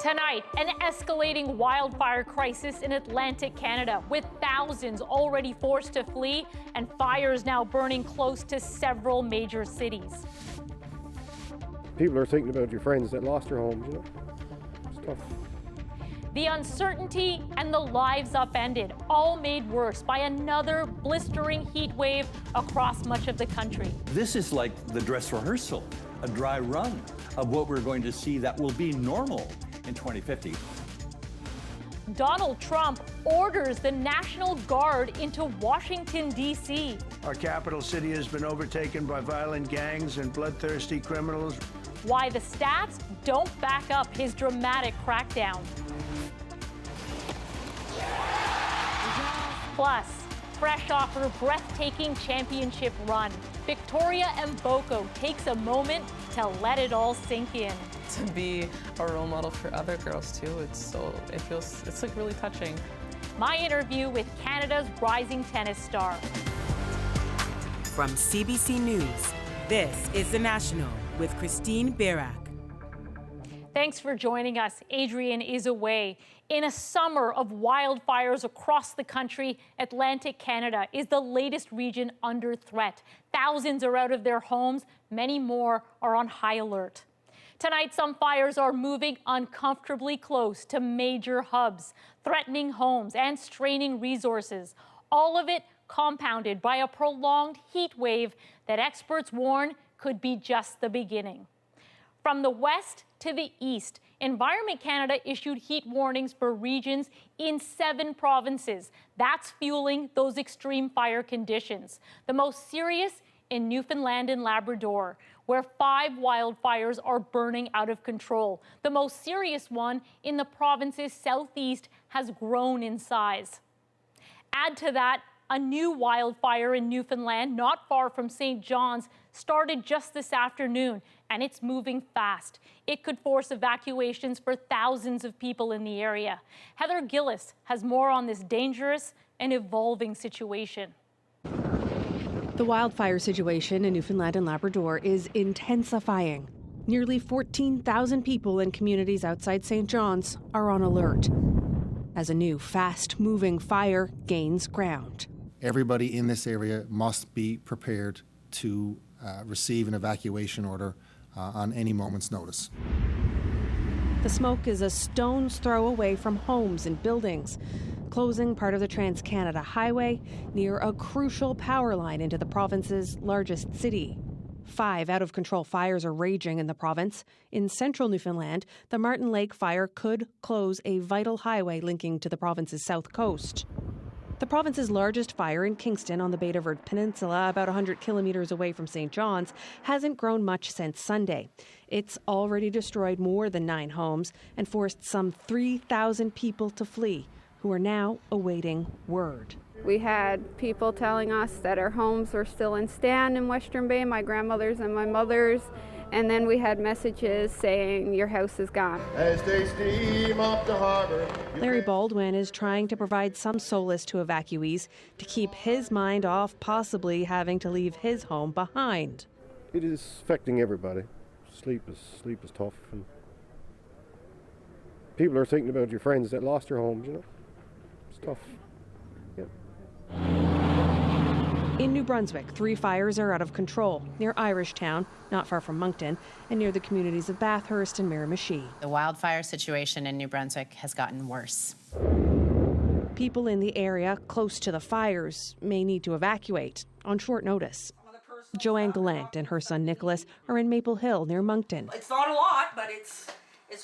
Tonight, an escalating wildfire crisis in Atlantic Canada, with thousands already forced to flee and fires now burning close to several major cities. People are thinking about your friends that lost their homes, you know. It's tough. The uncertainty and the lives upended, all made worse by another blistering heat wave across much of the country. This is like the dress rehearsal, a dry run of what we're going to see that will be normal in 2050. Donald Trump orders the National Guard into Washington, D.C. Our capital city has been overtaken by violent gangs and bloodthirsty criminals. Why the stats don't back up his dramatic crackdown. Plus, fresh off her breathtaking championship run, Victoria Mboko takes a moment to let it all sink in. To be a role model for other girls too, it's like really touching. My interview with Canada's rising tennis star. From CBC News, this is The National with Christine Barack. Thanks for joining us. Adrian is away. In a summer of wildfires across the country, Atlantic Canada is the latest region under threat. Thousands are out of their homes. Many more are on high alert. Tonight, some fires are moving uncomfortably close to major hubs, threatening homes and straining resources. All of it compounded by a prolonged heat wave that experts warn could be just the beginning. From the west to the east, Environment Canada issued heat warnings for regions in 7 provinces. That's fueling those extreme fire conditions. The most serious in Newfoundland and Labrador, where 5 wildfires are burning out of control. The most serious one in the province's southeast has grown in size. Add to that, a new wildfire in Newfoundland, not far from St. John's, started just this afternoon, and it's moving fast. It could force evacuations for thousands of people in the area. Heather Gillis has more on this dangerous and evolving situation. The wildfire situation in Newfoundland and Labrador is intensifying. Nearly 14,000 people in communities outside St. John's are on alert as a new fast-moving fire gains ground. Everybody in this area must be prepared to receive an evacuation order on any moment's notice. The smoke is a stone's throw away from homes and buildings, closing part of the Trans-Canada Highway near a crucial power line into the province's largest city. 5 out-of-control fires are raging in the province. In central Newfoundland, the Martin Lake fire could close a vital highway linking to the province's south coast. The province's largest fire in Kingston on the Bay de Verde Peninsula, about 100 kilometers away from St. John's, hasn't grown much since Sunday. It's already destroyed more than 9 homes and forced some 3,000 people to flee, who are now awaiting word. We had people telling us that our homes were still in stand in Western Bay, my grandmother's and my mother's, and then we had messages saying your house is gone. As they steam up the harbor. Larry Baldwin is trying to provide some solace to evacuees to keep his mind off possibly having to leave his home behind. It is affecting everybody. Sleep is tough, and people are thinking about your friends that lost their homes, you know. It's tough. Yeah. In New Brunswick, 3 fires are out of control near Irishtown, not far from Moncton, and near the communities of Bathurst and Miramichi. The wildfire situation in New Brunswick has gotten worse. People in the area close to the fires may need to evacuate on short notice. Joanne Gallant and her son Nicholas are in Maple Hill near Moncton. It's not a lot, but it's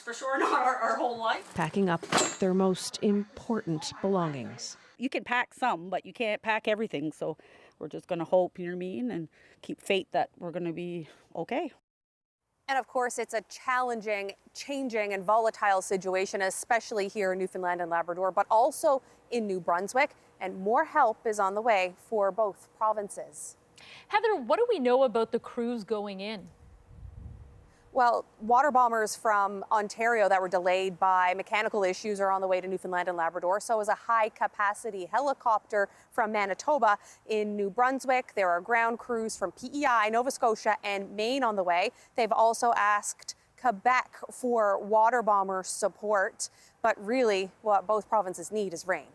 for sure not our whole life. Packing up their most important belongings. You can pack some, but you can't pack everything, so we're just going to hope, you know what I mean, and keep faith that we're going to be okay. And of course, it's a challenging, changing and volatile situation, especially here in Newfoundland and Labrador, but also in New Brunswick, and more help is on the way for both provinces. Heather, what do we know about the crews going in? Well, water bombers from Ontario that were delayed by mechanical issues are on the way to Newfoundland and Labrador. So is a high-capacity helicopter from Manitoba. In New Brunswick, there are ground crews from PEI, Nova Scotia, and Maine on the way. They've also asked Quebec for water bomber support. But really, what both provinces need is rain.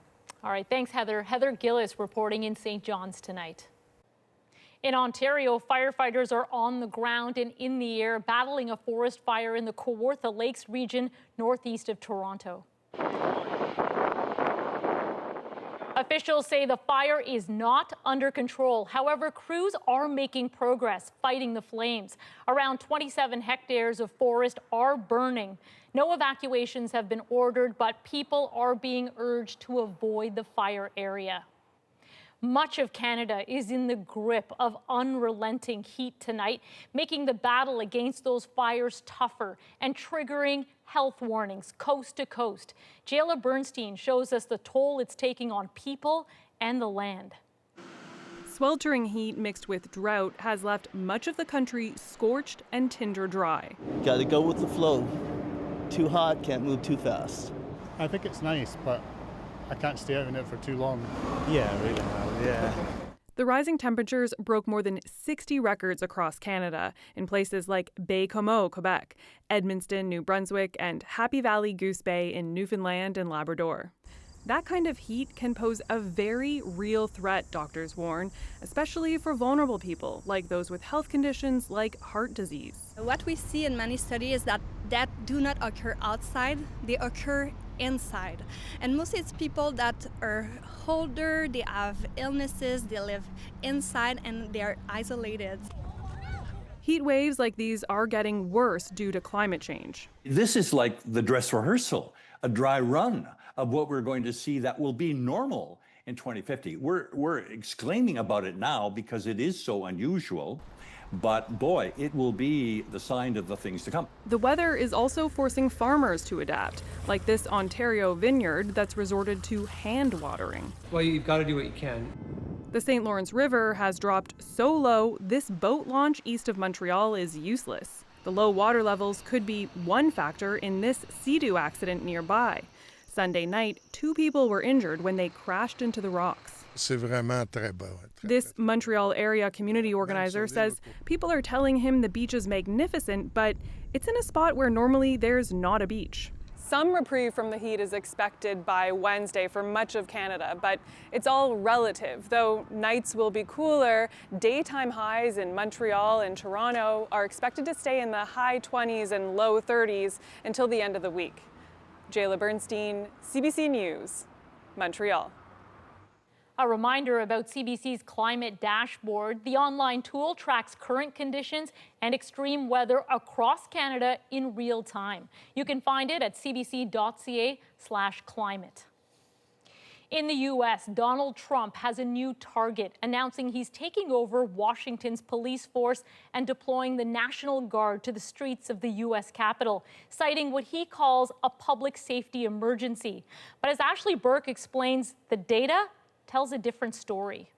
All right, thanks, Heather. Heather Gillis reporting in St. John's tonight. In Ontario, firefighters are on the ground and in the air battling a forest fire in the Kawartha Lakes region northeast of Toronto. Officials say the fire is not under control. However, crews are making progress fighting the flames. Around 27 hectares of forest are burning. No evacuations have been ordered, but people are being urged to avoid the fire area. Much of Canada is in the grip of unrelenting heat tonight, making the battle against those fires tougher and triggering health warnings coast to coast. Jayla Bernstein shows us the toll it's taking on people and the land. Sweltering heat mixed with drought has left much of the country scorched and tinder dry. Got to go with the flow. Too hot, can't move too fast. I think it's nice, but I can't stay out in it for too long. Yeah, really hard, yeah. The rising temperatures broke more than 60 records across Canada in places like Baie-Comeau, Quebec, Edmundston, New Brunswick, and Happy Valley Goose Bay in Newfoundland and Labrador. That kind of heat can pose a very real threat, doctors warn, especially for vulnerable people, like those with health conditions like heart disease. What we see in many studies is that do not occur outside, they occur inside. And mostly it's people that are older, they have illnesses, they live inside, and they are isolated. Heat waves like these are getting worse due to climate change. This is like the dress rehearsal, a dry run of what we're going to see that will be normal in 2050. We're exclaiming about it now because it is so unusual, but boy, it will be the sign of the things to come. The weather is also forcing farmers to adapt, like this Ontario vineyard that's resorted to hand watering. Well, you've got to do what you can. The St. Lawrence River has dropped so low, this boat launch east of Montreal is useless. The low water levels could be one factor in this Sea-Doo accident nearby. Sunday night, 2 people were injured when they crashed into the rocks. This Montreal area community organizer says people are telling him the beach is magnificent, but it's in a spot where normally there's not a beach. Some reprieve from the heat is expected by Wednesday for much of Canada, but it's all relative. Though nights will be cooler, daytime highs in Montreal and Toronto are expected to stay in the high 20s and low 30s until the end of the week. Jayla Bernstein, CBC News, Montreal. A reminder about CBC's climate dashboard. The online tool tracks current conditions and extreme weather across Canada in real time. You can find it at cbc.ca/climate. In the U.S., Donald Trump has a new target, announcing he's taking over Washington's police force and deploying the National Guard to the streets of the U.S. Capitol, citing what he calls a public safety emergency. But as Ashley Burke explains, the data tells a different story.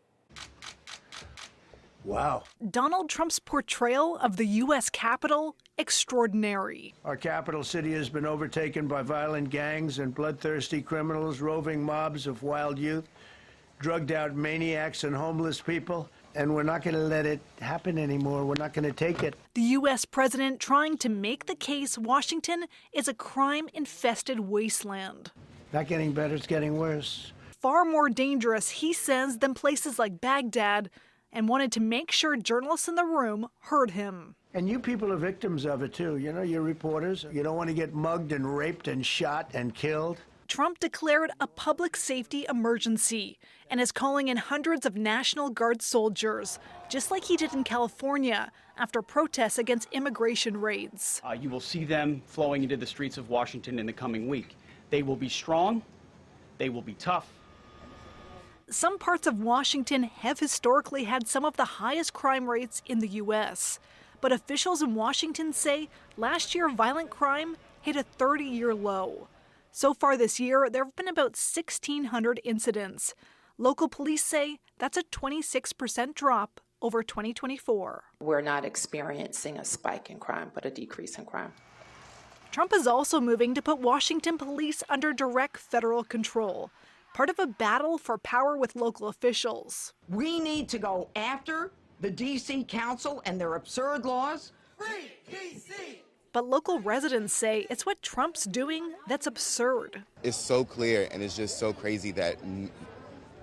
Wow. Donald Trump's portrayal of the U.S. Capitol, extraordinary. Our capital city has been overtaken by violent gangs and bloodthirsty criminals, roving mobs of wild youth, drugged out maniacs and homeless people. And we're not going to let it happen anymore. We're not going to take it. The U.S. president trying to make the case Washington is a crime-infested wasteland. Not getting better, it's getting worse. Far more dangerous, he says, than places like Baghdad, and wanted to make sure journalists in the room heard him. And you people are victims of it, too. You know, you're reporters. You don't want to get mugged and raped and shot and killed. Trump declared a public safety emergency and is calling in hundreds of National Guard soldiers, just like he did in California after protests against immigration raids. You will see them flowing into the streets of Washington in the coming week. They will be strong. They will be tough. Some parts of Washington have historically had some of the highest crime rates in the U.S., but officials in Washington say last year violent crime hit a 30-year low. So far this year, there have been about 1,600 incidents. Local police say that's a 26% drop over 2024. We're not experiencing a spike in crime, but a decrease in crime. Trump is also moving to put Washington police under direct federal control, part of a battle for power with local officials. We need to go after the D.C. Council and their absurd laws. Free D.C. but local residents say it's what Trump's doing that's absurd. It's so clear, and it's just so crazy that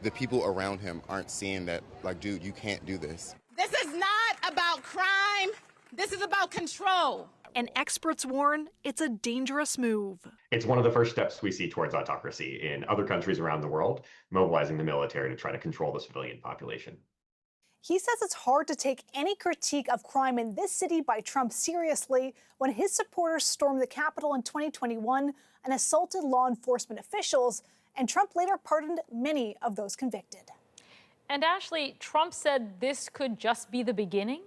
the people around him aren't seeing that, like, dude, you can't do this. This is not about crime. This is about control. And experts warn it's a dangerous move. It's one of the first steps we see towards autocracy in other countries around the world, mobilizing the military to try to control the civilian population. He says it's hard to take any critique of crime in this city by Trump seriously when his supporters stormed the Capitol in 2021 and assaulted law enforcement officials, and Trump later pardoned many of those convicted. And Ashley, Trump said this could just be the beginning?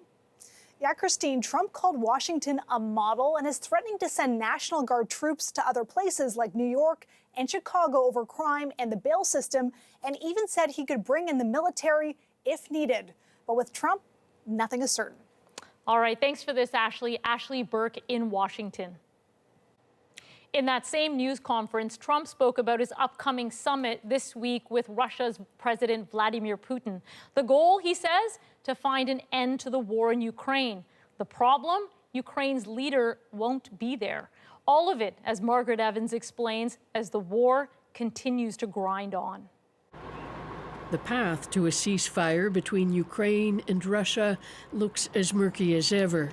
Yeah, Christine, Trump called Washington a model and is threatening to send National Guard troops to other places like New York and Chicago over crime and the bail system, and even said he could bring in the military if needed. But with Trump, nothing is certain. All right, thanks for this, Ashley. Ashley Burke in Washington. In that same news conference, Trump spoke about his upcoming summit this week with Russia's President Vladimir Putin. The goal, he says, to find an end to the war in Ukraine. The problem? Ukraine's leader won't be there. All of it, as Margaret Evans explains, as the war continues to grind on. The path to a ceasefire between Ukraine and Russia looks as murky as ever,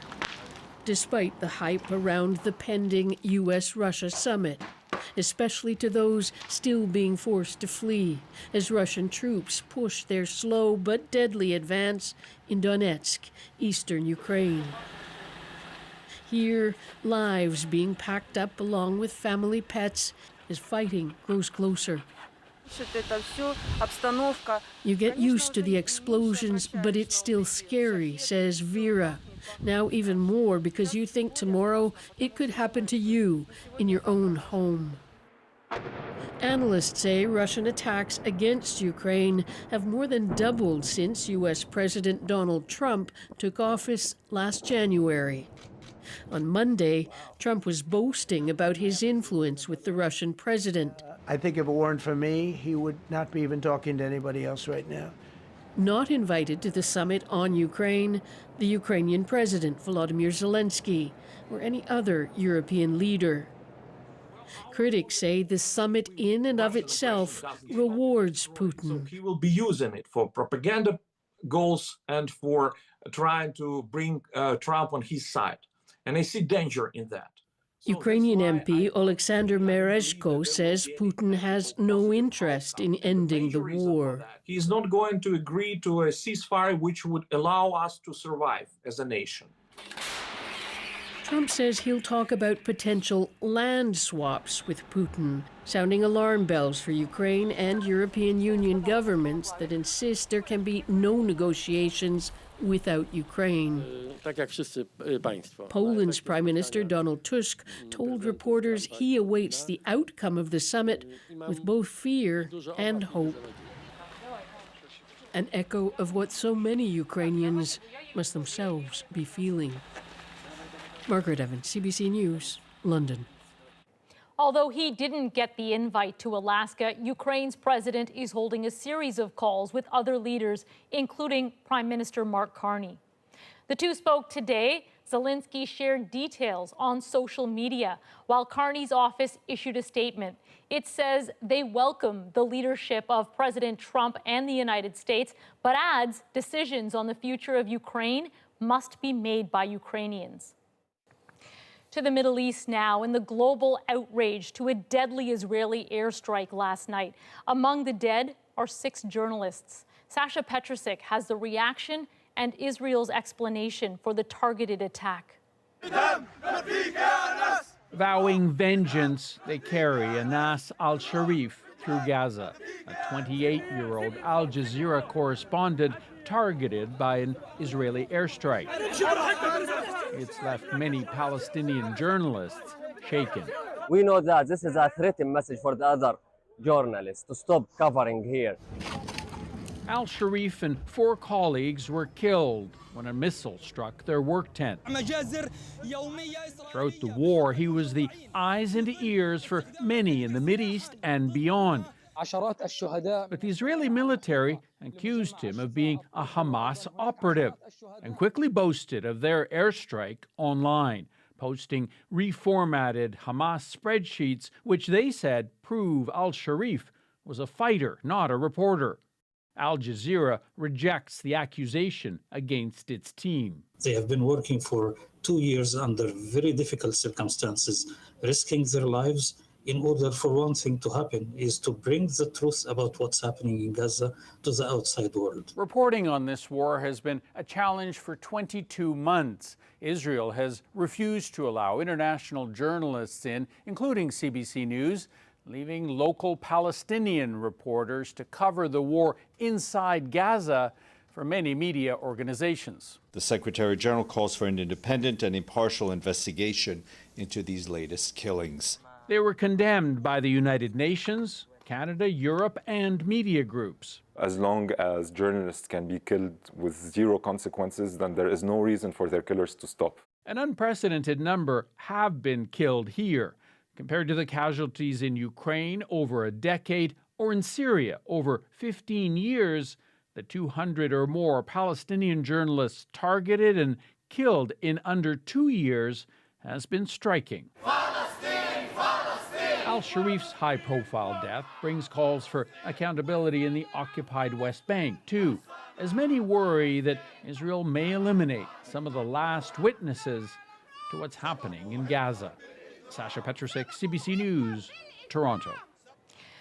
despite the hype around the pending U.S.-Russia summit, especially to those still being forced to flee as Russian troops push their slow but deadly advance in Donetsk, eastern Ukraine. Here, lives being packed up along with family pets as fighting grows closer. You get used to the explosions, but it's still scary, says Vera. Now even more because you think tomorrow it could happen to you in your own home. Analysts say Russian attacks against Ukraine have more than doubled since U.S. President Donald Trump took office last January. On Monday, Trump was boasting about his influence with the Russian president. I think if it weren't for me, he would not be even talking to anybody else right now. Not invited to the summit on Ukraine, the Ukrainian President Volodymyr Zelenskyy, or any other European leader. Critics say the summit in and of itself rewards Putin. He will be using it for propaganda goals and for trying to bring Trump on his side. And I see danger in that. Ukrainian MP Oleksandr Merezhko says Putin has no interest in ending the war. He's not going to agree to a ceasefire which would allow us to survive as a nation. Trump says he'll talk about potential land swaps with Putin, sounding alarm bells for Ukraine and European Union governments that insist there can be no negotiations without Ukraine. Poland's Prime Minister Donald Tusk told reporters he awaits the outcome of the summit with both fear and hope. An echo of what so many Ukrainians must themselves be feeling. Margaret Evans, CBC News, London. Although he didn't get the invite to Alaska, Ukraine's president is holding a series of calls with other leaders, including Prime Minister Mark Carney. The two spoke today. Zelenskyy shared details on social media, while Carney's office issued a statement. It says they welcome the leadership of President Trump and the United States, but adds decisions on the future of Ukraine must be made by Ukrainians. To the Middle East now, in the global outrage to a deadly Israeli airstrike last night. Among the dead are 6 journalists. Sasha Petrusik has the reaction and Israel's explanation for the targeted attack. Vowing vengeance, they carry Anas al-Sharif through Gaza, a 28-year-old Al Jazeera correspondent targeted by an Israeli airstrike. It's left many Palestinian journalists shaken. We know that this is a threatening message for the other journalists to stop covering here. Al-Sharif and 4 colleagues were killed when a missile struck their work tent. Throughout the war, he was the eyes and ears for many in the Mideast and beyond. But the Israeli military accused him of being a Hamas operative and quickly boasted of their airstrike online, posting reformatted Hamas spreadsheets, which they said prove al-Sharif was a fighter, not a reporter. Al Jazeera rejects the accusation against its team. They have been working for 2 years under very difficult circumstances, risking their lives in order for one thing to happen, is to bring the truth about what's happening in Gaza to the outside world. Reporting on this war has been a challenge for 22 months. Israel has refused to allow international journalists in, including CBC News, leaving local Palestinian reporters to cover the war inside Gaza for many media organizations. The Secretary General calls for an independent and impartial investigation into these latest killings. They were condemned by the United Nations, Canada, Europe, and media groups. As long as journalists can be killed with zero consequences, then there is no reason for their killers to stop. An unprecedented number have been killed here, compared to the casualties in Ukraine over a decade or in Syria over 15 years. The 200 or more Palestinian journalists targeted and killed in under 2 years has been striking. Al-Sharif's high-profile death brings calls for accountability in the occupied West Bank, too, as many worry that Israel may eliminate some of the last witnesses to what's happening in Gaza. Sasha Petrusik, CBC News, Toronto.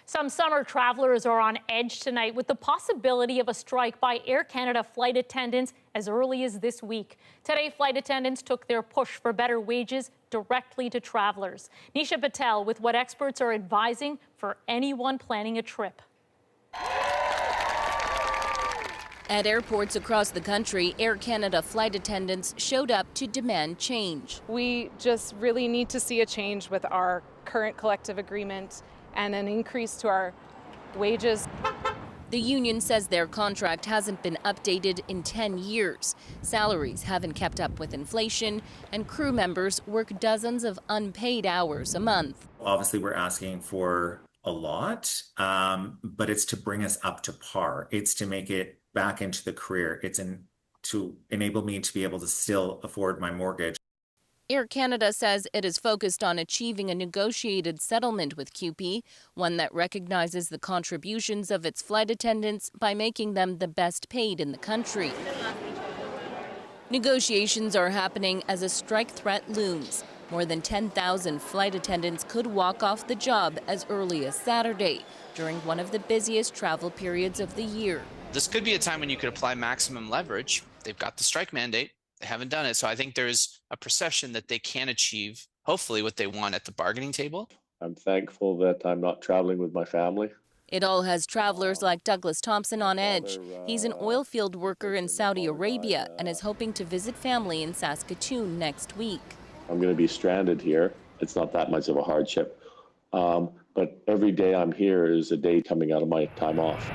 Some summer travelers are on edge tonight with the possibility of a strike by Air Canada flight attendants as early as this week. Today, flight attendants took their push for better wages directly to travelers. Nisha Patel with what experts are advising for anyone planning a trip. At airports across the country, Air Canada flight attendants showed up to demand change. We just really need to see a change with our current collective agreement and an increase to our wages. The union says their contract hasn't been updated in 10 years. Salaries haven't kept up with inflation, and crew members work dozens of unpaid hours a month. Obviously, we're asking for a lot, but it's to bring us up to par. It's to make it back into the career. It's to enable me to be able to still afford my mortgage. Air Canada says it is focused on achieving a negotiated settlement with CUPE, one that recognizes the contributions of its flight attendants by making them the best paid in the country. Negotiations are happening as a strike threat looms. More than 10,000 flight attendants could walk off the job as early as Saturday, during one of the busiest travel periods of the year. This could be a time when you could apply maximum leverage. They've got the strike mandate. They haven't done it. So I think there's a perception that they can achieve, hopefully, what they want at the bargaining table. I'm thankful that I'm not traveling with my family. It all has travelers like Douglas Thompson on edge. He's an oil field worker in Saudi Arabia and is hoping to visit family in Saskatoon next week. I'm going to be stranded here. It's not that much of a hardship. But every day I'm here is a day coming out of my time off.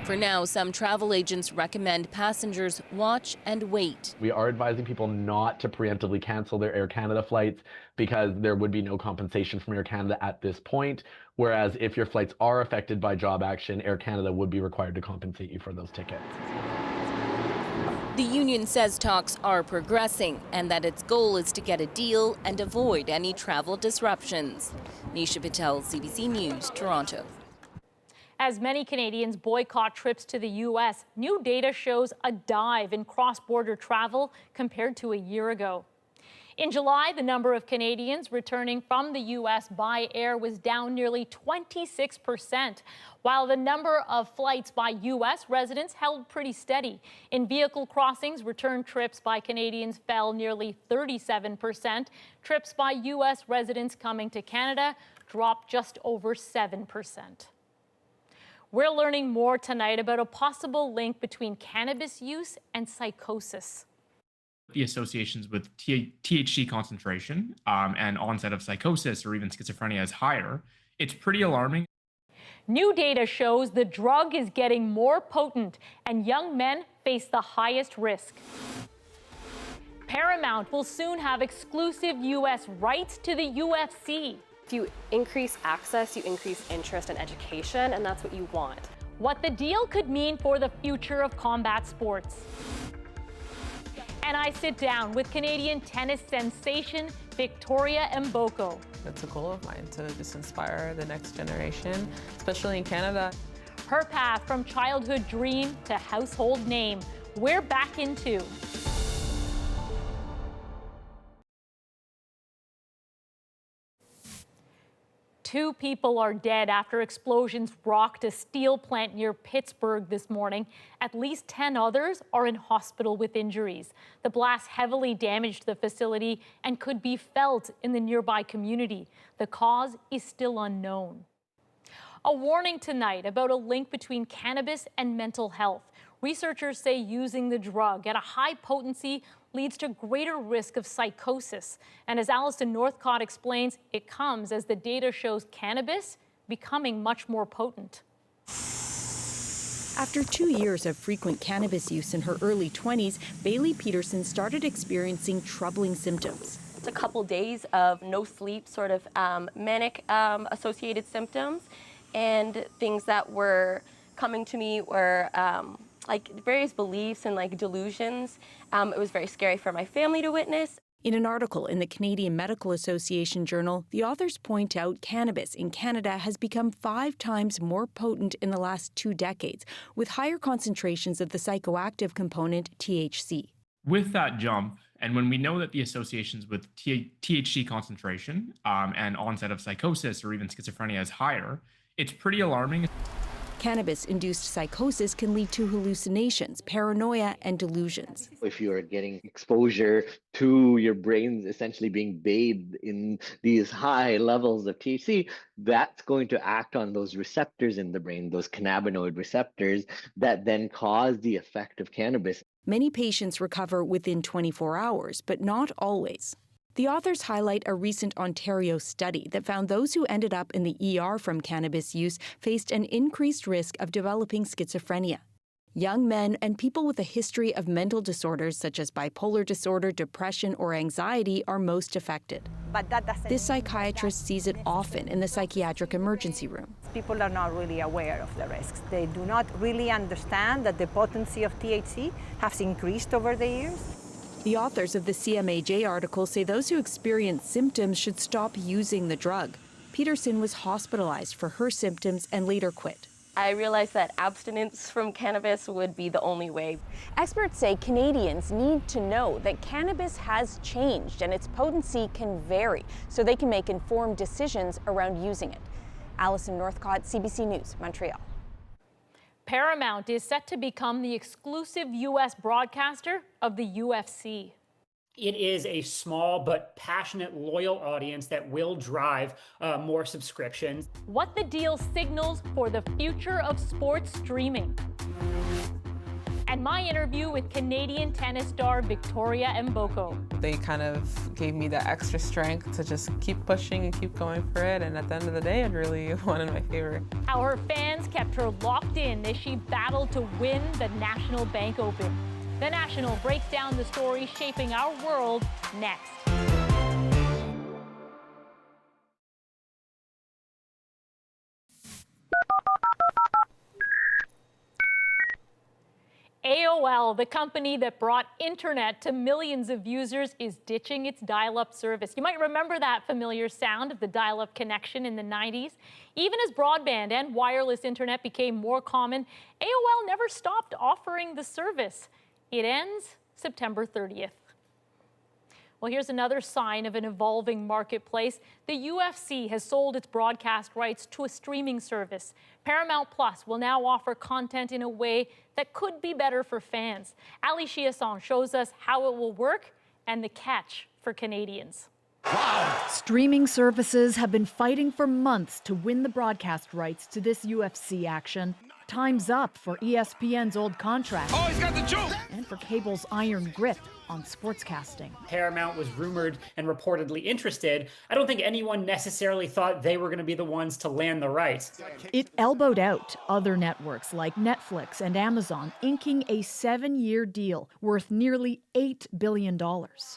For now, some travel agents recommend passengers watch and wait. We are advising people not to preemptively cancel their Air Canada flights because there would be no compensation from Air Canada at this point. Whereas if your flights are affected by job action, Air Canada would be required to compensate you for those tickets. The union says talks are progressing and that its goal is to get a deal and avoid any travel disruptions. Nisha Patel, CBC News, Toronto. As many Canadians boycott trips to the U.S., new data shows a dive in cross-border travel compared to a year ago. In July, the number of Canadians returning from the U.S. by air was down nearly 26%, while the number of flights by U.S. residents held pretty steady. In vehicle crossings, return trips by Canadians fell nearly 37%. Trips by U.S. residents coming to Canada dropped just over 7%. We're learning more tonight about a possible link between cannabis use and psychosis. The associations with THC concentration and onset of psychosis or even schizophrenia is higher. It's pretty alarming. New data shows the drug is getting more potent and young men face the highest risk. Paramount will soon have exclusive U.S. rights to the UFC. If you increase access, you increase interest and education, and that's what you want. What the deal could mean for the future of combat sports. And I sit down with Canadian tennis sensation Victoria Mboko. It's a goal of mine to just inspire the next generation, especially in Canada. Her path from childhood dream to household name. We're back into. Two people are dead after explosions rocked a steel plant near Pittsburgh this morning. At least 10 others are in hospital with injuries. The blast heavily damaged the facility and could be felt in the nearby community. The cause is still unknown. A warning tonight about a link between cannabis and mental health. Researchers say using the drug at a high potency leads to greater risk of psychosis. And as Alison Northcott explains, it comes as the data shows cannabis becoming much more potent. After 2 years of frequent cannabis use in her early 20s, Bailey Peterson started experiencing troubling symptoms. It's a couple days of no sleep, sort of manic associated symptoms, and things that were coming to me were like various beliefs and like delusions. It was very scary for my family to witness. In an article in the Canadian Medical Association Journal, the authors point out cannabis in Canada has become 5 times more potent in the last 2 decades, with higher concentrations of the psychoactive component THC. With that jump, and when we know that the associations with THC concentration and onset of psychosis or even schizophrenia is higher, it's pretty alarming. Cannabis-induced psychosis can lead to hallucinations, paranoia, and delusions. If you are getting exposure to your brain essentially being bathed in these high levels of THC, that's going to act on those receptors in the brain, those cannabinoid receptors that then cause the effect of cannabis. Many patients recover within 24 hours, but not always. The authors highlight a recent Ontario study that found those who ended up in the ER from cannabis use faced an increased risk of developing schizophrenia. Young men and people with a history of mental disorders such as bipolar disorder, depression, or anxiety are most affected. But that doesn't This psychiatrist sees it often in the psychiatric emergency room. People are not really aware of the risks. They do not really understand that the potency of THC has increased over the years. The authors of the CMAJ article say those who experience symptoms should stop using the drug. Peterson was hospitalized for her symptoms and later quit. I realized that abstinence from cannabis would be the only way. Experts say Canadians need to know that cannabis has changed and its potency can vary, so they can make informed decisions around using it. Alison Northcott, CBC News, Montreal. Paramount is set to become the exclusive U.S. broadcaster of the UFC. It is a small but passionate, loyal audience that will drive more subscriptions. What the deal signals for the future of sports streaming. And my interview with Canadian tennis star Victoria Mboko. They kind of gave me the extra strength to just keep pushing and keep going for it. And at the end of the day, it really one of my favorite. How her fans kept her locked in as she battled to win the National Bank Open. The National breaks down the story shaping our world next. AOL, the company that brought internet to millions of users, is ditching its dial-up service. You might remember that familiar sound of the dial-up connection in the 90s. Even as broadband and wireless internet became more common, AOL never stopped offering the service. It ends September 30th. Well, here's another sign of an evolving marketplace. The UFC has sold its broadcast rights to a streaming service. Paramount Plus will now offer content in a way that could be better for fans. Ali Chiasson shows us how it will work and the catch for Canadians. Wow. Streaming services have been fighting for months to win the broadcast rights to this UFC action. Time's up for ESPN's old contract. Oh, he's got the joke! And for cable's iron grip on sportscasting. Paramount was rumored and reportedly interested. I don't think anyone necessarily thought they were going to be the ones to land the rights. It elbowed out other networks like Netflix and Amazon, inking a 7-year deal worth nearly $8 billion.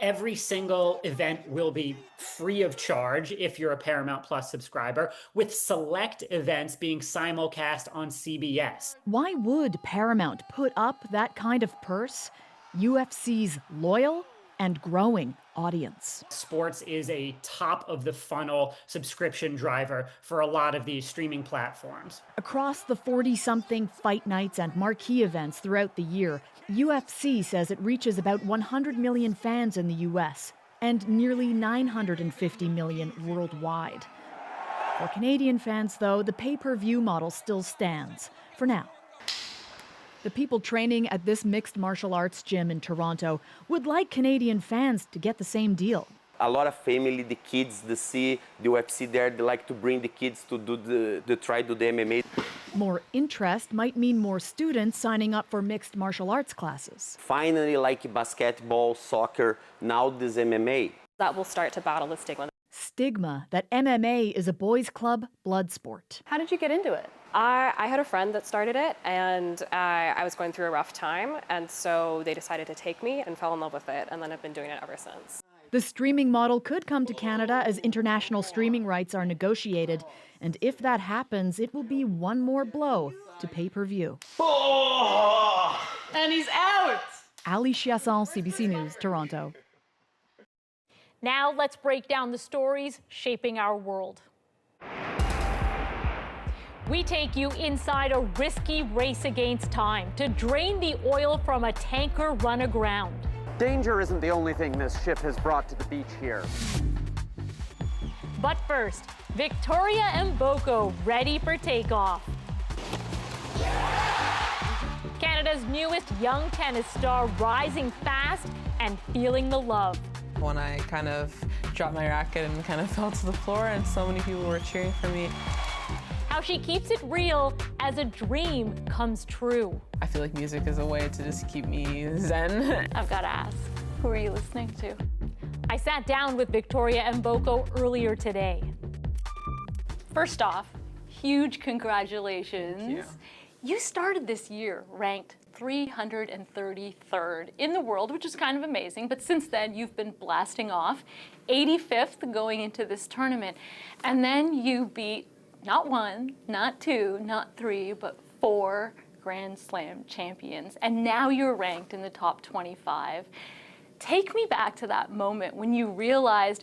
Every single event will be free of charge if you're a Paramount Plus subscriber, with select events being simulcast on CBS. Why would Paramount put up that kind of purse? UFC's loyal and growing audience. Sports is a top of the funnel subscription driver for a lot of these streaming platforms. Across the 40-something fight nights and marquee events throughout the year, UFC says it reaches about 100 million fans in the US and nearly 950 million worldwide. For Canadian fans, though, the pay-per-view model still stands, for now. The people training at this mixed martial arts gym in Toronto would like Canadian fans to get the same deal. A lot of family, the kids, they see the UFC there, they like to bring the kids to do the MMA. More interest might mean more students signing up for mixed martial arts classes. Finally, like basketball, soccer, now this MMA. That will start to battle the stigma. Stigma that MMA is a boys' club blood sport. How did you get into it? I had a friend that started it, and I was going through a rough time, and so they decided to take me and fell in love with it, and then I've been doing it ever since. The streaming model could come to Canada as international streaming rights are negotiated, and if that happens, it will be one more blow to pay-per-view. Oh, and he's out! Ali Chiasson, CBC News, Toronto. Now let's break down the stories shaping our world. We take you inside a risky race against time to drain the oil from a tanker run aground. Danger isn't the only thing this ship has brought to the beach here. But first, Victoria Mboko ready for takeoff. Canada's newest young tennis star rising fast and feeling the love. When I kind of dropped my racket and kind of fell to the floor and so many people were cheering for me. How she keeps it real as a dream comes true. I feel like music is a way to just keep me zen. I've got to ask, who are you listening to? I sat down with Victoria Mboko earlier today. First off, huge congratulations. Thank you. You started this year ranked 333rd in the world, which is kind of amazing, but since then you've been blasting off, 85th going into this tournament. And then you beat not one, not two, not three, but 4 Grand Slam champions. And now you're ranked in the top 25. Take me back to that moment when you realized,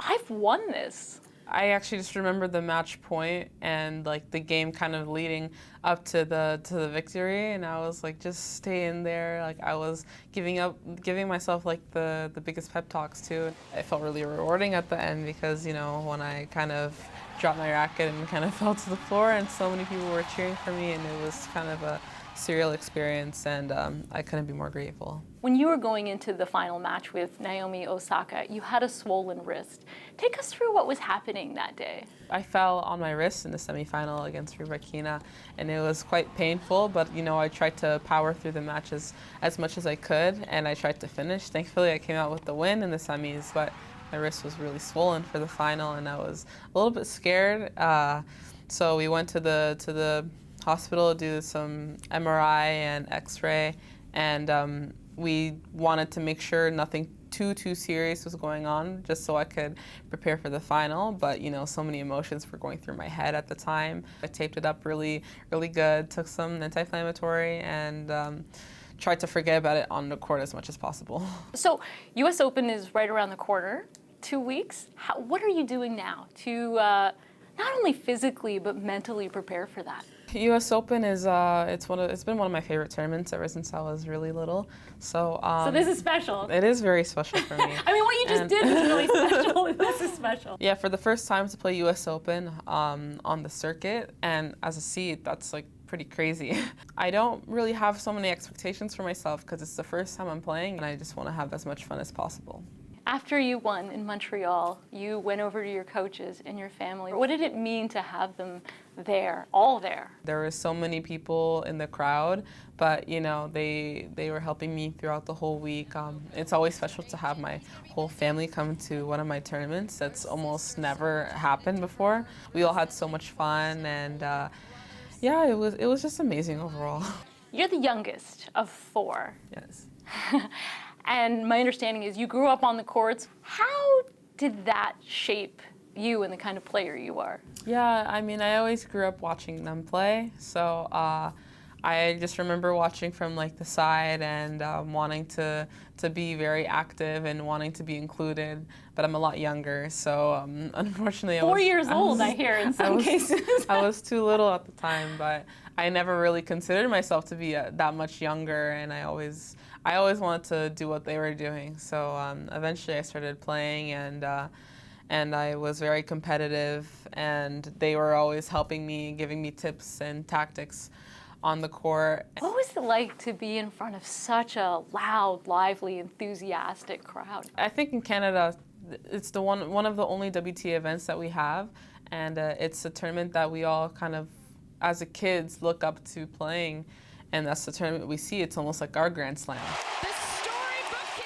I've won this. I actually just remember the match point and like the game kind of leading up to the victory, and I was like just staying there. Like I was giving myself like the biggest pep talks too. It felt really rewarding at the end because, you know, when I kind of dropped my racket and kind of fell to the floor and so many people were cheering for me, and it was kind of a surreal experience, and I couldn't be more grateful. When you were going into the final match with Naomi Osaka, you had a swollen wrist. Take us through what was happening that day. I fell on my wrist in the semifinal against Rybakina, and it was quite painful, but you know, I tried to power through the matches as much as I could, and I tried to finish. Thankfully, I came out with the win in the semis, but my wrist was really swollen for the final, and I was a little bit scared. So we went to the hospital to do some MRI and X-ray, and we wanted to make sure nothing too serious was going on, just so I could prepare for the final. But you know, so many emotions were going through my head at the time. I taped it up really good, took some anti-inflammatory, and tried to forget about it on the court as much as possible. So US Open is right around the corner, 2 weeks. What are you doing now to not only physically but mentally prepare for that? US Open is it's been one of my favorite tournaments ever since I was really little. So this is special. It is very special for me. I mean, what you just did was really special. This is special. Yeah, for the first time to play US Open on the circuit and as a seed, that's like pretty crazy. I don't really have so many expectations for myself because it's the first time I'm playing, and I just want to have as much fun as possible. After you won in Montreal, you went over to your coaches and your family. What did it mean to have them there, all there? There were so many people in the crowd, but you know, they were helping me throughout the whole week. It's always special to have my whole family come to one of my tournaments. That's almost never happened before. We all had so much fun, and yeah, it was just amazing overall. You're the youngest of 4. Yes. And my understanding is you grew up on the courts. How did that shape you and the kind of player you are? Yeah, I mean, I always grew up watching them play, so I just remember watching from like the side and wanting to be very active and wanting to be included, but I'm a lot younger, so unfortunately 4 years old, I hear in some cases. I was too little at the time, but I never really considered myself to be that much younger, and I always wanted to do what they were doing. So eventually I started playing, and I was very competitive, and they were always helping me, giving me tips and tactics on the court. What was it like to be in front of such a loud, lively, enthusiastic crowd? I think in Canada, it's one of the only WTA events that we have, and it's a tournament that we all kind of, as a kids, look up to playing, and that's the tournament we see. It's almost like our Grand Slam.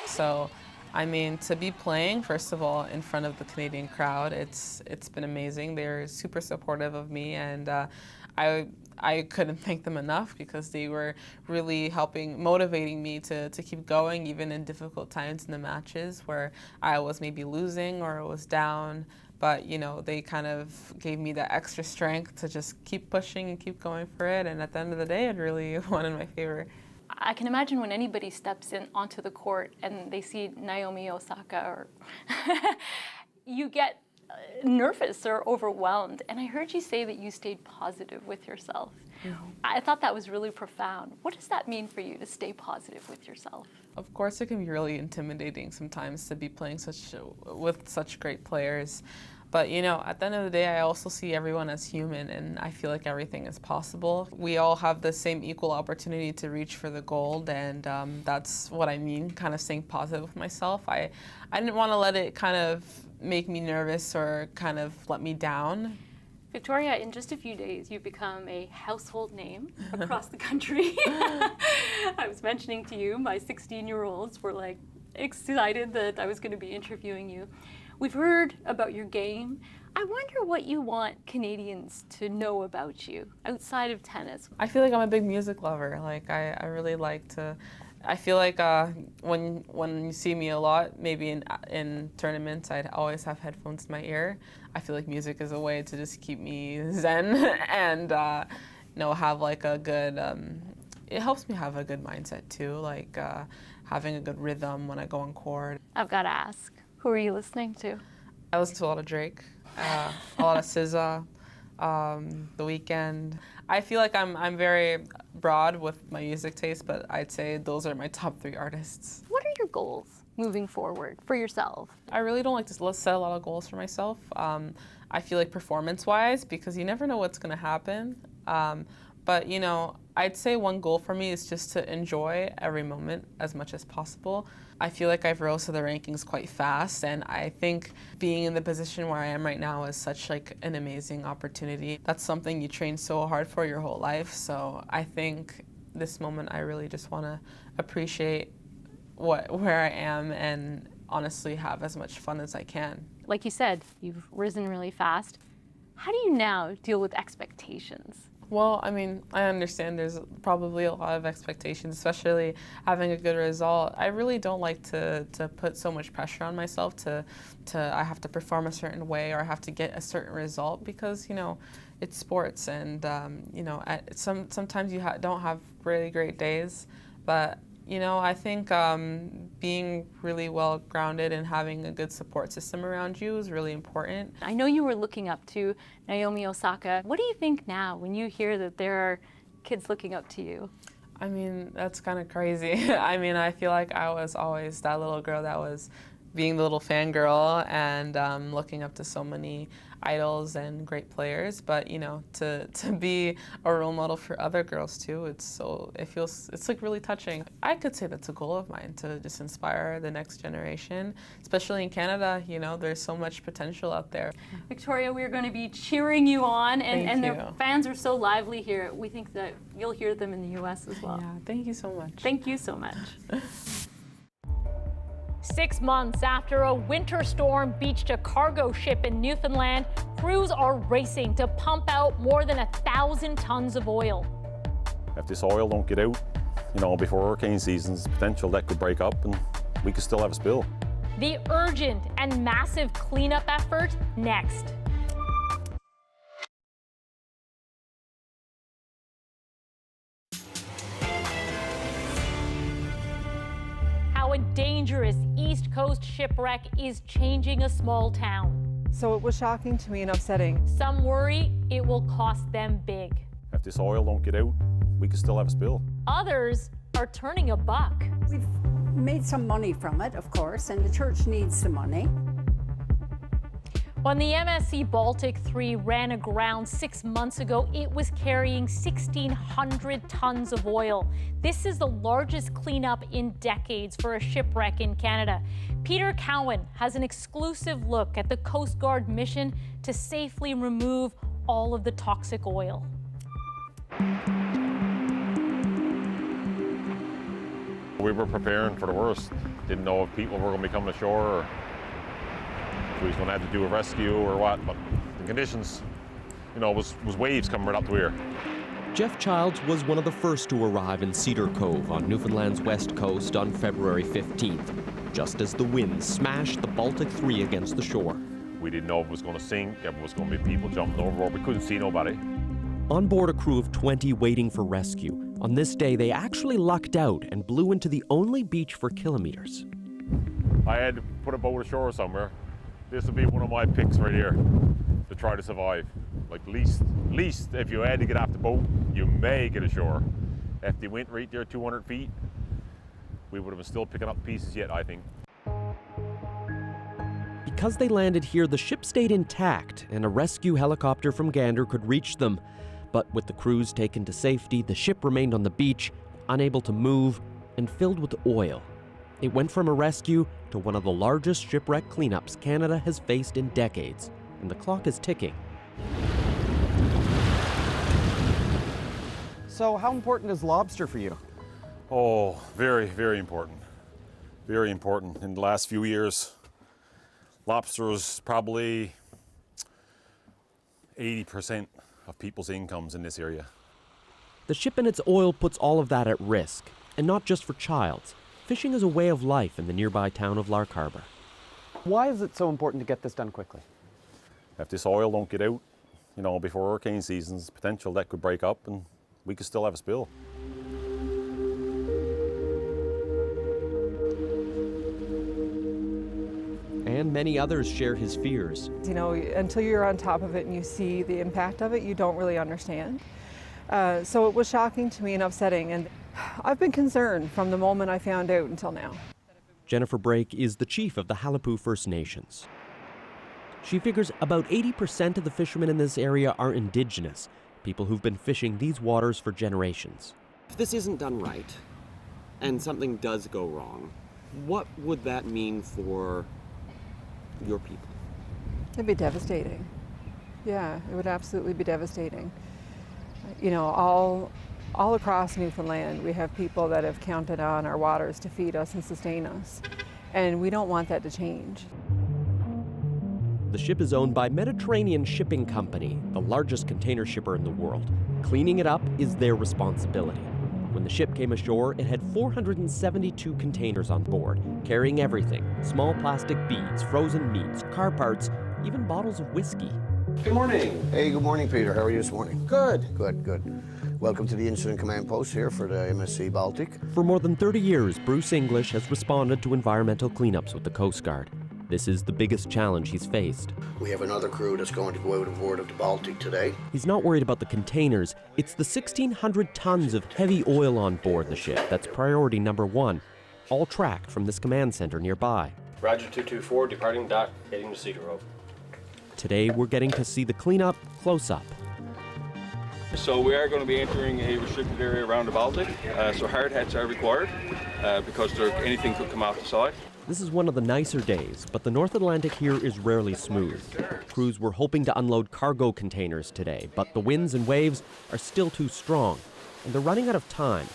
So, I mean, to be playing, first of all, in front of the Canadian crowd, it's been amazing. They're super supportive of me, and I couldn't thank them enough because they were really motivating me to keep going, even in difficult times in the matches where I was maybe losing or was down. But, you know, they kind of gave me that extra strength to just keep pushing and keep going for it. And at the end of the day, it really won in my favor. I can imagine when anybody steps in onto the court and they see Naomi Osaka, or you get nervous or overwhelmed. And I heard you say that you stayed positive with yourself. Mm-hmm. I thought that was really profound. What does that mean for you to stay positive with yourself? Of course, it can be really intimidating sometimes to be playing with such great players. But, you know, at the end of the day, I also see everyone as human, and I feel like everything is possible. We all have the same equal opportunity to reach for the gold, and that's what I mean, kind of staying positive with myself. I didn't want to let it kind of make me nervous or kind of let me down. Victoria, in just a few days, you've become a household name across the country. I was mentioning to you, my 16-year-olds were like excited that I was going to be interviewing you. We've heard about your game. I wonder what you want Canadians to know about you outside of tennis. I feel like I'm a big music lover. Like I really like to. I feel like when you see me a lot, maybe in tournaments, I'd always have headphones in my ear. I feel like music is a way to just keep me zen and you know, have like a good. It helps me have a good mindset too, like having a good rhythm when I go on court. I've got to ask, who are you listening to? I listen to a lot of Drake, a lot of SZA, The Weeknd. I feel like I'm very broad with my music taste, but I'd say those are my top 3 artists. What are your goals moving forward for yourself? I really don't like to set a lot of goals for myself. I feel like performance-wise, because you never know what's going to happen. But, you know, I'd say one goal for me is just to enjoy every moment as much as possible. I feel like I've rose to the rankings quite fast, and I think being in the position where I am right now is such like an amazing opportunity. That's something you train so hard for your whole life. So I think this moment I really just want to appreciate where I am and honestly have as much fun as I can. Like you said, you've risen really fast. How do you now deal with expectations? Well, I mean, I understand there's probably a lot of expectations, especially having a good result. I really don't like to put so much pressure on myself to I have to perform a certain way or I have to get a certain result because, you know, it's sports and, you know, sometimes you don't have really great days. But, you know, I think being really well grounded and having a good support system around you is really important. I know you were looking up to Naomi Osaka. What do you think now when you hear that there are kids looking up to you? I mean, that's kind of crazy. I mean, I feel like I was always that little girl that was being the little fangirl and looking up to so many idols and great players. But, you know, to be a role model for other girls too, it's like really touching. I could say that's a goal of mine, to just inspire the next generation, especially in Canada. You know, there's so much potential out there. Victoria, we're going to be cheering you on, and Thank the fans are so lively here. We think that you'll hear them in the US as well. Yeah, thank you so much. Thank you so much. 6 months after a winter storm beached a cargo ship in Newfoundland, crews are racing to pump out more than 1,000 tons of oil. If this oil don't get out, you know, before hurricane season, there's potential that could break up and we could still have a spill. The urgent and massive cleanup effort next. dangerous East Coast shipwreck is changing a small town. So it was shocking to me and upsetting. Some worry it will cost them big. If this oil don't get out, we could still have a spill. Others are turning a buck. We've made some money from it, of course, and the church needs the money. When the MSC Baltic 3 ran aground 6 months ago, it was carrying 1,600 tons of oil. This is the largest cleanup in decades for a shipwreck in Canada. Peter Cowan has an exclusive look at the Coast Guard mission to safely remove all of the toxic oil. We were preparing for the worst. Didn't know if people were going to be coming ashore or if we was going to have to do a rescue or what, but the conditions, was waves coming right up to here. Jeff Childs was one of the first to arrive in Cedar Cove on Newfoundland's west coast on February 15th, just as the wind smashed the Baltic 3 against the shore. We didn't know if it was going to sink, if it was going to be people jumping overboard. We couldn't see nobody. On board a crew of 20 waiting for rescue, on this day they actually lucked out and blew into the only beach for kilometers. I had to put a boat ashore somewhere. This would be one of my picks right here to try to survive. Like least if you had to get off the boat, you may get ashore. If they went right there 200 feet, we would have been still picking up pieces yet, I think. Because they landed here, the ship stayed intact and a rescue helicopter from Gander could reach them. But with the crews taken to safety, the ship remained on the beach, unable to move and filled with oil. It went from a rescue to one of the largest shipwreck cleanups Canada has faced in decades, and the clock is ticking. So how important is lobster for you? Oh, very, very important. Very important. In the last few years, lobster is probably 80% of people's incomes in this area. The ship and its oil puts all of that at risk, and not just for Childs. Fishing is a way of life in the nearby town of Lark Harbour. Why is it so important to get this done quickly? If this oil don't get out, before hurricane season's potential that could break up and we could still have a spill. And many others share his fears. Until you're on top of it and you see the impact of it, you don't really understand. So it was shocking to me and upsetting, and I've been concerned from the moment I found out until now. Jennifer Brake is the chief of the Halapu First Nations. She figures about 80% of the fishermen in this area are Indigenous, people who've been fishing these waters for generations. If this isn't done right, and something does go wrong, what would that mean for your people? It'd be devastating. Yeah, it would absolutely be devastating. All across Newfoundland, we have people that have counted on our waters to feed us and sustain us, and we don't want that to change. The ship is owned by Mediterranean Shipping Company, the largest container shipper in the world. Cleaning it up is their responsibility. When the ship came ashore, it had 472 containers on board, carrying everything: small plastic beads, frozen meats, car parts, even bottles of whiskey. Good morning. Hey, good morning, Peter. How are you this morning? Good. Good. Welcome to the Incident Command Post here for the MSC Baltic. For more than 30 years, Bruce English has responded to environmental cleanups with the Coast Guard. This is the biggest challenge he's faced. We have another crew that's going to go out aboard of the Baltic today. He's not worried about the containers. It's the 1,600 tons of heavy oil on board the ship that's priority number one, all tracked from this command center nearby. Roger 224, departing dock, heading to Cedar Cove. Today, we're getting to see the cleanup close up. So we are going to be entering a restricted area around the Baltic, so hard hats are required because anything could come off the side. This is one of the nicer days, but the North Atlantic here is rarely smooth. Crews were hoping to unload cargo containers today, but the winds and waves are still too strong, and they're running out of time.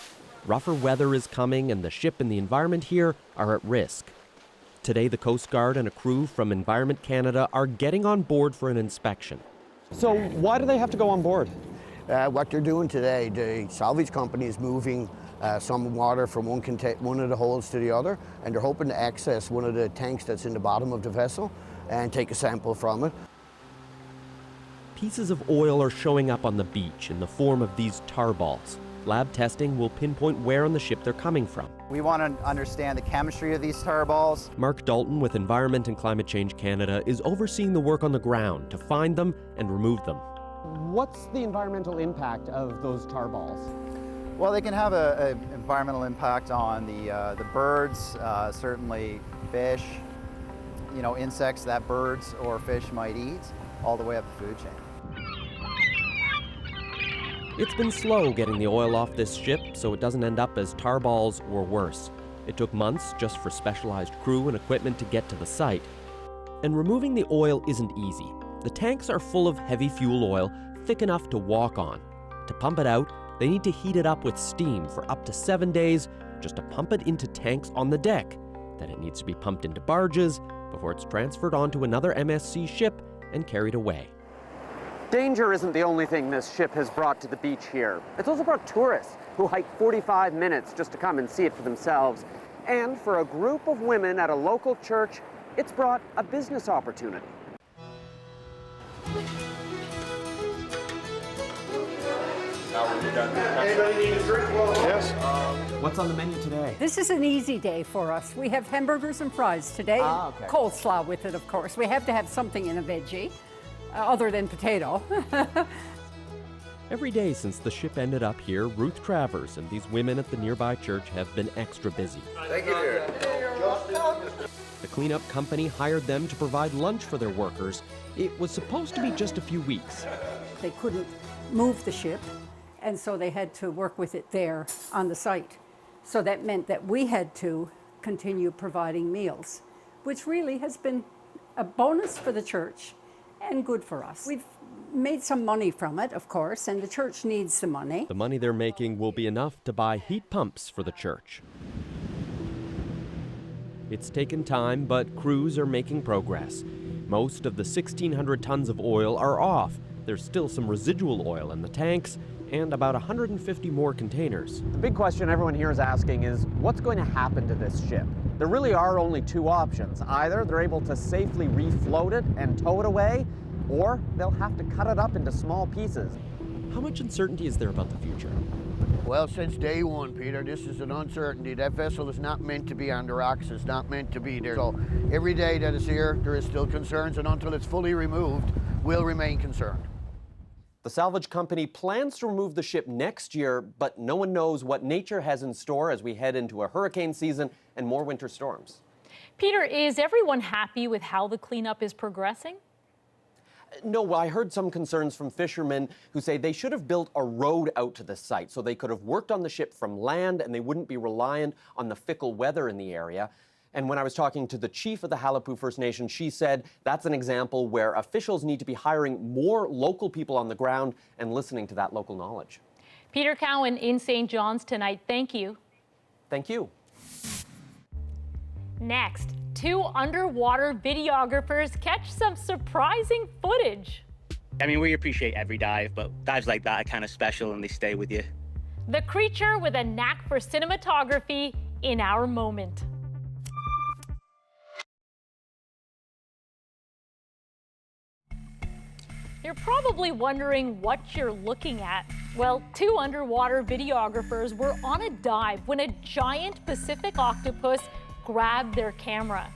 Rougher weather is coming, and the ship and the environment here are at risk. Today, the Coast Guard and a crew from Environment Canada are getting on board for an inspection. So why do they have to go on board? What they're doing today, the salvage company is moving some water from one of the holes to the other, and they're hoping to access one of the tanks that's in the bottom of the vessel and take a sample from it. Pieces of oil are showing up on the beach in the form of these tar balls. Lab testing will pinpoint where on the ship they're coming from. We want to understand the chemistry of these tar balls. Mark Dalton with Environment and Climate Change Canada is overseeing the work on the ground to find them and remove them. What's the environmental impact of those tar balls? Well, they can have an environmental impact on the birds, certainly fish, you know, insects that birds or fish might eat, all the way up the food chain. It's been slow getting the oil off this ship so it doesn't end up as tar balls or worse. It took months just for specialized crew and equipment to get to the site. And removing the oil isn't easy. The tanks are full of heavy fuel oil, thick enough to walk on. To pump it out, they need to heat it up with steam for up to 7 days just to pump it into tanks on the deck. Then it needs to be pumped into barges before it's transferred onto another MSC ship and carried away. Danger isn't the only thing this ship has brought to the beach here. It's also brought tourists who hike 45 minutes just to come and see it for themselves. And for a group of women at a local church, it's brought a business opportunity. Anybody need a drink? Yes. What's on the menu today? This is an easy day for us. We have hamburgers and fries today. Okay. Coleslaw with it, of course. We have to have something in a veggie, other than potato. Every day since the ship ended up here, Ruth Travers and these women at the nearby church have been extra busy. Thank you, dear. The cleanup company hired them to provide lunch for their workers. It was supposed to be just a few weeks. They couldn't move the ship, and so they had to work with it there on the site. So that meant that we had to continue providing meals, which really has been a bonus for the church and good for us. We've made some money from it, of course, and the church needs the money. The money they're making will be enough to buy heat pumps for the church. It's taken time, but crews are making progress. Most of the 1,600 tons of oil are off. There's still some residual oil in the tanks and about 150 more containers. The big question everyone here is asking is, what's going to happen to this ship? There really are only two options. Either they're able to safely refloat it and tow it away, or they'll have to cut it up into small pieces. How much uncertainty is there about the future? Well, since day one, Peter, this is an uncertainty. That vessel is not meant to be on the rocks. It's not meant to be there. So every day that it's here, there is still concerns, and until it's fully removed, we'll remain concerned. The salvage company plans to remove the ship next year, but no one knows what nature has in store as we head into a hurricane season and more winter storms. Peter, is everyone happy with how the cleanup is progressing? No, well, I heard some concerns from fishermen who say they should have built a road out to the site so they could have worked on the ship from land and they wouldn't be reliant on the fickle weather in the area. And when I was talking to the chief of the Halapu First Nation, she said that's an example where officials need to be hiring more local people on the ground and listening to that local knowledge. Peter Cowan in St. John's tonight. Thank you. Thank you. Next, 2 underwater videographers catch some surprising footage. I mean, we appreciate every dive, but dives like that are kind of special and they stay with you. The creature with a knack for cinematography in our moment. You're probably wondering what you're looking at. Well, 2 underwater videographers were on a dive when a giant Pacific octopus grabbed their camera.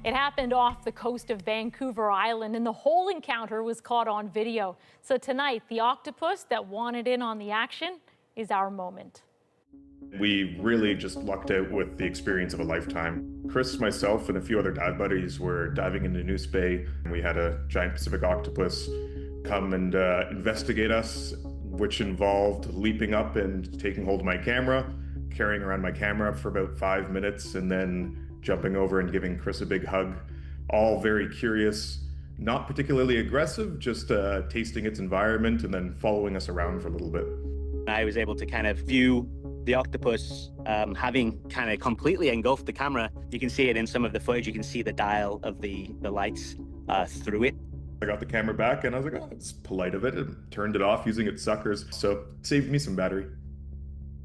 It happened off the coast of Vancouver Island, and the whole encounter was caught on video. So tonight, the octopus that wanted in on the action is our moment. We really just lucked out with the experience of a lifetime. Chris, myself, and a few other dive buddies were diving into Noose Bay, and we had a giant Pacific octopus come and investigate us, which involved leaping up and taking hold of my camera, carrying around my camera for about 5 minutes, and then jumping over and giving Chris a big hug. All very curious, not particularly aggressive, just tasting its environment and then following us around for a little bit. I was able to kind of view the octopus having kind of completely engulfed the camera. You can see it in some of the footage. You can see the dial of the lights through it. I got the camera back and I was like, oh, it's polite of it, and turned it off using its suckers. So it saved me some battery.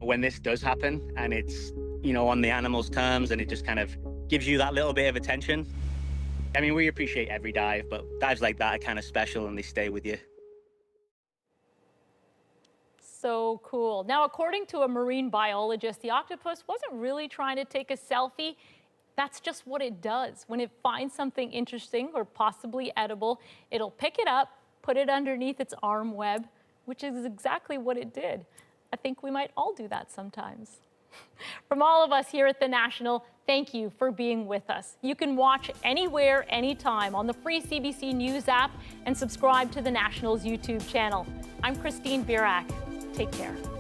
When this does happen and it's, you know, on the animal's terms and it just kind of gives you that little bit of attention. I mean, we appreciate every dive, but dives like that are kind of special and they stay with you. So cool. Now, according to a marine biologist, the octopus wasn't really trying to take a selfie. That's just what it does. When it finds something interesting or possibly edible, it'll pick it up, put it underneath its arm web, which is exactly what it did. I think we might all do that sometimes. From all of us here at The National, thank you for being with us. You can watch anywhere, anytime on the free CBC News app and subscribe to The National's YouTube channel. I'm Christine Birak. Take care.